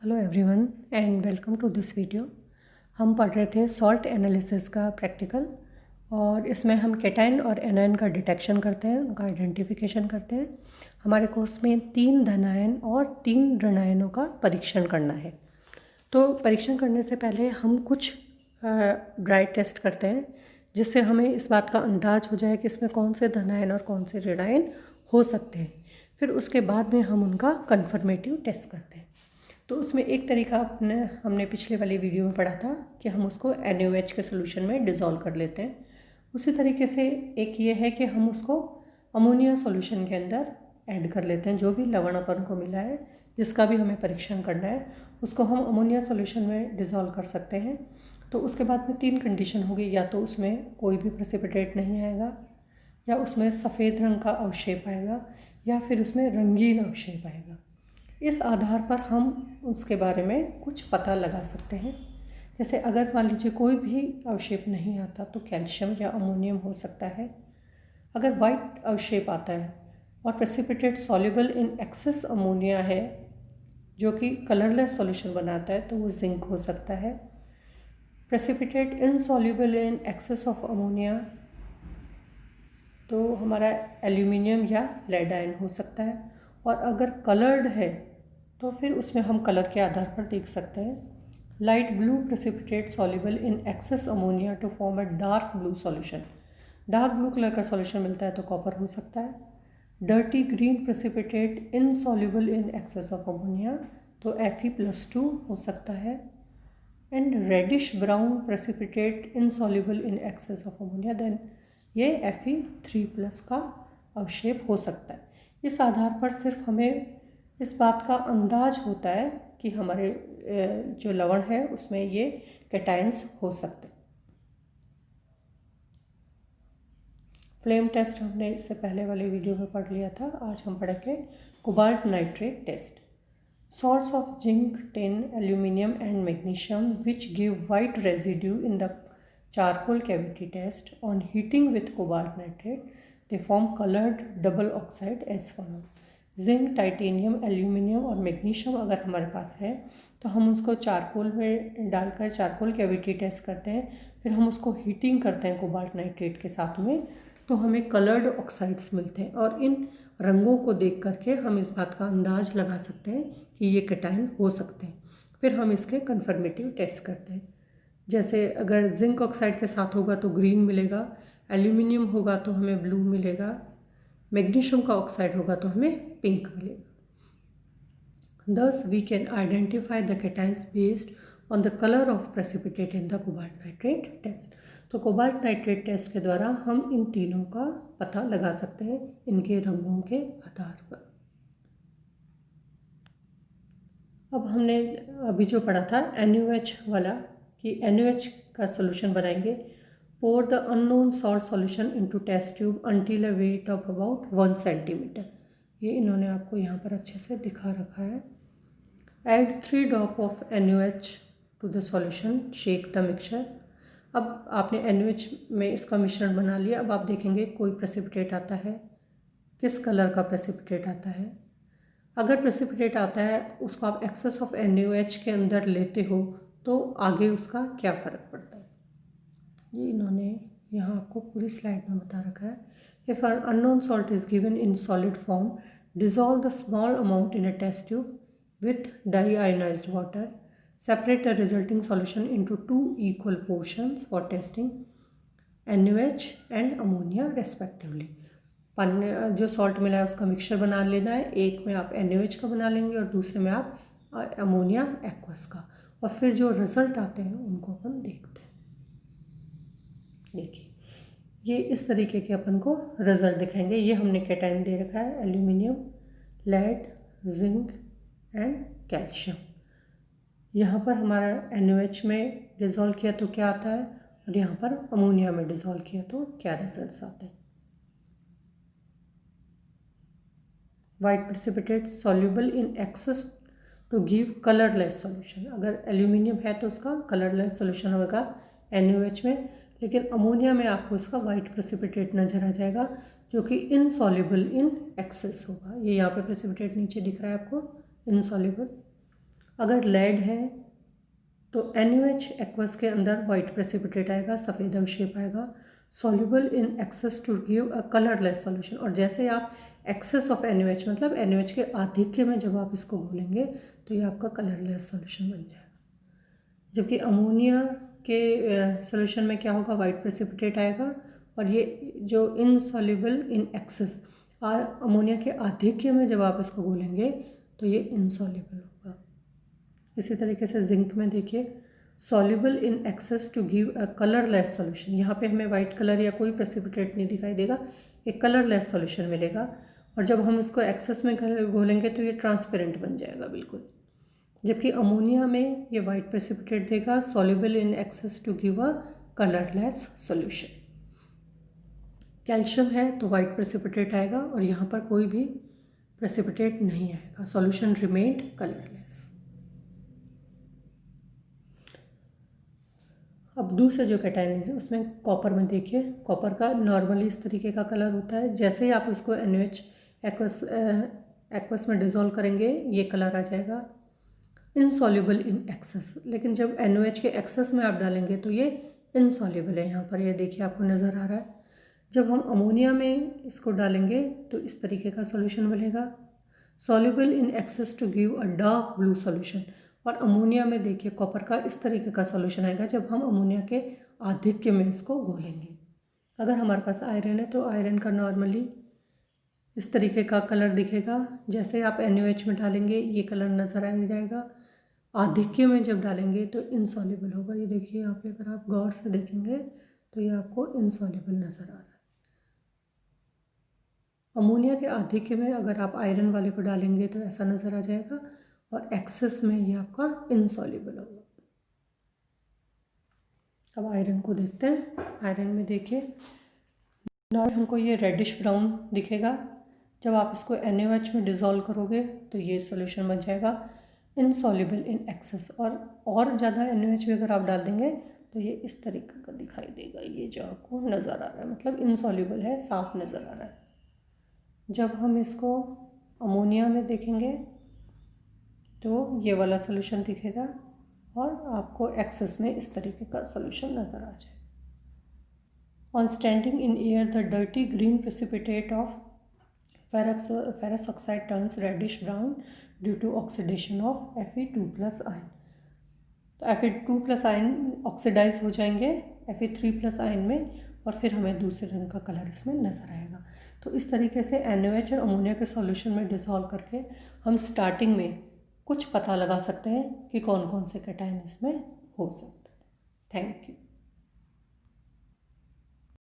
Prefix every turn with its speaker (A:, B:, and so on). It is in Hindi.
A: Hello everyone and welcome to this video. हम पढ़ रहे थे सॉल्ट एनालिसिस का प्रैक्टिकल और इसमें हम केटाइन और एनायन का डिटेक्शन करते हैं, उनका आइडेंटिफिकेशन करते हैं। हमारे कोर्स में 3 धनायन और 3 ऋणायनों का परीक्षण करना है। तो परीक्षण करने से पहले हम कुछ ड्राई टेस्ट करते हैं जिससे हमें इस बात का अंदाज़ हो जाए कि इसमें कौन से धनायन और कौन से ऋणायन हो सकते हैं। फिर उसके बाद में हम उनका कन्फर्मेटिव टेस्ट करते हैं। तो उसमें एक तरीका हमने पिछले वाली वीडियो में पढ़ा था कि हम उसको NaOH के सोल्यूशन में डिज़ोल्व कर लेते हैं। उसी तरीके से एक ये है कि हम उसको अमोनिया सॉल्यूशन के अंदर ऐड कर लेते हैं। जो भी लवण अपन को मिला है, जिसका भी हमें परीक्षण करना है, उसको हम अमोनिया सॉल्यूशन में डिज़ोल्व कर सकते हैं। तो उसके बाद में 3 कंडीशन होगी, या तो उसमें कोई भी प्रेसिपिटेट नहीं आएगा, या उसमें सफ़ेद रंग का अवशेप आएगा, या फिर उसमें रंगीन अवशेप आएगा। इस आधार पर हम उसके बारे में कुछ पता लगा सकते हैं। जैसे अगर मान लीजिए कोई भी अवशेप नहीं आता तो कैल्शियम या अमोनियम हो सकता है। अगर वाइट अवशेप आता है और precipitate soluble in excess ammonia है जो कि कलरलेस सॉल्यूशन बनाता है, तो वो जिंक हो सकता है। Precipitate insoluble in excess of ammonia तो हमारा एल्यूमिनियम या लेड आयन हो सकता है। और अगर कलर्ड है तो फिर उसमें हम कलर के आधार पर देख सकते हैं। Light blue precipitate soluble in excess ammonia to form a dark blue solution. Dark blue colour का सॉल्यूशन मिलता है तो कॉपर हो सकता है। Dirty green precipitate insoluble in excess of ammonia तो Fe+2 हो सकता है। And reddish brown precipitate insoluble in excess of ammonia, then ये Fe3+ का अवशेप हो सकता है। इस आधार पर सिर्फ हमें इस बात का अंदाज होता है कि हमारे जो लवण है उसमें ये कैटायंस हो सकते हैं। फ्लेम टेस्ट हमने इससे पहले वाले वीडियो में पढ़ लिया था। आज हम पढ़ेंगे cobalt nitrate test. Salts of zinc, tin, aluminium and magnesium which give white residue in the charcoal cavity test on heating with cobalt nitrate, they form colored double oxide as follows. Zinc, titanium, aluminium और मैग्नीशियम अगर हमारे पास है तो हम उसको चारकोल में डालकर चारकोल कैविटी टेस्ट करते हैं। फिर हम उसको हीटिंग करते हैं कोबाल्ट नाइट्रेट के साथ में, तो हमें कलर्ड ऑक्साइड्स मिलते हैं। और इन रंगों को देख करके हम इस बात का अंदाज लगा सकते हैं कि ये कैटायन हो सकते हैं। फिर हम इसके कन्फर्मेटिव टेस्ट करते हैं। जैसे अगर जिंक ऑक्साइड के साथ होगा तो ग्रीन मिलेगा, एल्यूमिनियम होगा तो हमें ब्लू मिलेगा, मैग्नीशियम का ऑक्साइड होगा तो हमें पिंक मिलेगा। Thus we can identify the cations based on the color of precipitate in the cobalt nitrate test. तो कोबाल्ट नाइट्रेट टेस्ट के द्वारा हम इन तीनों का पता लगा सकते हैं इनके रंगों के आधार पर। अब हमने अभी जो पढ़ा था NaOH वाला, कि NaOH का सोल्यूशन बनाएंगे। Pour the unknown salt solution into test tube until a weight of about 1 centimetre. ये इन्होंने आपको यहाँ पर अच्छे से दिखा रखा है। Add 3 drop of NaOH to the solution, shake the mixture। अब आपने NaOH में इसका मिश्रण बना लिया। अब आप देखेंगे कोई प्रेसिपिटेट आता है, किस कलर का प्रेसिपिटेट आता है। अगर प्रेसिपिटेट आता है उसको आप एक्सेस ऑफ NaOH के अंदर लेते हो तो आगे उसका क्या फ़र्क पड़ता है, ये इन्होंने यहाँ आपको पूरी स्लाइड में बता रखा है। If an unknown salt is given in solid form, dissolve the small amount in a test tube with deionized water. Separate the resulting solution into 2 equal portions for testing NaOH and ammonia respectively. जो सॉल्ट मिला है उसका मिक्सचर बना लेना है। एक में आप NaOH का बना लेंगे और दूसरे में आप अमोनिया एक्वस का, और फिर जो रिजल्ट आते हैं उनको अपन देखते हैं। देखिए ये इस तरीके के अपन को रिजल्ट दिखाएंगे। ये हमने कैटायन दे रखा है, aluminium, lead, zinc and calcium. यहाँ पर हमारा NaOH में डिज़ोल्व किया तो क्या आता है, और यहाँ पर अमोनिया में डिज़ोल्व किया तो क्या रिजल्ट्स आते हैं। White precipitate soluble in excess to give colourless solution. अगर एल्यूमिनियम है तो उसका कलरलेस सॉल्यूशन होगा NaOH में, लेकिन अमोनिया में आपको इसका वाइट प्रेसिपिटेट नज़र आ जाएगा जो कि इनसॉल्युबल इन एक्सेस होगा। ये यहाँ पे प्रेसिपिटेट नीचे दिख रहा है आपको, इनसॉल्युबल। अगर लेड है तो NaOH एक्वस के अंदर वाइट प्रेसिपिटेट आएगा, सफ़ेद अवशेप आएगा, soluble in excess to give a colourless solution. और जैसे आप एक्सेस ऑफ NaOH मतलब NaOH के आधिक्य में जब आप इसको घोलेंगे तो ये आपका कलरलेस सॉल्यूशन बन जाएगा। जबकि अमोनिया के सॉल्यूशन में क्या होगा, वाइट प्रेसिपिटेट आएगा और ये जो इनसॉल्युबल इन एक्सेस अमोनिया के आधिक्य में जब आप इसको घोलेंगे तो ये इनसॉल्युबल होगा। इसी तरीके से जिंक में देखिए, soluble in excess to give a colourless solution. यहाँ पे हमें वाइट कलर या कोई प्रेसिपिटेट नहीं दिखाई देगा, एक कलरलेस सॉल्यूशन मिलेगा। और जब हम इसको एक्सेस में घोलेंगे तो ये ट्रांसपेरेंट बन जाएगा बिल्कुल। जबकि अमोनिया में ये वाइट प्रेसिपिटेट देगा, soluble in excess to give a colourless solution. Calcium है तो वाइट प्रेसिपिटेट आएगा और यहाँ पर कोई भी प्रेसिपिटेट नहीं आएगा, सॉल्यूशन रिमेन्ड कलरलेस। अब दूसरा जो कैटायन है उसमें कॉपर में देखिए, कॉपर का नॉर्मली इस तरीके का कलर होता है। जैसे ही आप इसको NaOH एक्वस में डिज़ोल्व करेंगे ये कलर आ जाएगा, इनसॉल्युबल इन एक्सेस। लेकिन जब NaOH के एक्सेस में आप डालेंगे तो ये इनसॉल्युबल है। यहाँ पर ये देखिए आपको नज़र आ रहा है। जब हम अमोनिया में इसको डालेंगे तो इस तरीके का सॉल्यूशन बनेगा, soluble in excess to give a dark blue solution. और अमोनिया में देखिए कॉपर का इस तरीके का सॉल्यूशन आएगा जब हम अमोनिया के आधिक्य में इसको घोलेंगे। अगर हमारे पास आयरन है तो आयरन का नॉर्मली इस तरीके का कलर दिखेगा। जैसे आप NaOH में डालेंगे ये कलर नज़र आ जाएगा, आधिक्य में जब डालेंगे तो इनसॉल्युबल होगा। ये देखिए यहाँ पे अगर आप गौर से देखेंगे तो ये आपको इनसॉल्युबल नज़र आ रहा है। अमोनिया के आधिक्य में अगर आप आयरन वाले को डालेंगे तो ऐसा नज़र आ जाएगा और एक्सेस में ये आपका इनसॉल्युबल होगा। अब आयरन को देखते हैं। आयरन में देखिए नॉर्मल हमको ये रेडिश ब्राउन दिखेगा। जब आप इसको NaOH में डिज़ोल्व करोगे तो ये सॉल्यूशन बन जाएगा इनसॉल्युबल इन एक्सेस। और ज़्यादा NaOH भी अगर आप डाल देंगे तो ये इस तरीके का दिखाई देगा, ये जो आपको नज़र आ रहा है, मतलब इनसॉल्युबल है, साफ नज़र आ रहा है। जब हम इसको अमोनिया में देखेंगे तो ये वाला सॉल्यूशन दिखेगा और आपको एक्सेस में इस तरीके का सॉल्यूशन नज़र आ जाएगा। On standing in air the dirty green precipitate of ferrous oxide turns reddish brown due to oxidation of Fe2+ ion. तो Fe2+ आयन ऑक्सीडाइज हो जाएंगे Fe3+ आयन में और फिर हमें दूसरे रंग का कलर इसमें नज़र आएगा। तो इस तरीके से NaOH और अमोनिया के सॉल्यूशन में डिज़ोल्व करके हम स्टार्टिंग में कुछ पता लगा सकते हैं कि कौन कौन से कैटायन इसमें हो सकते हैं। Thank you.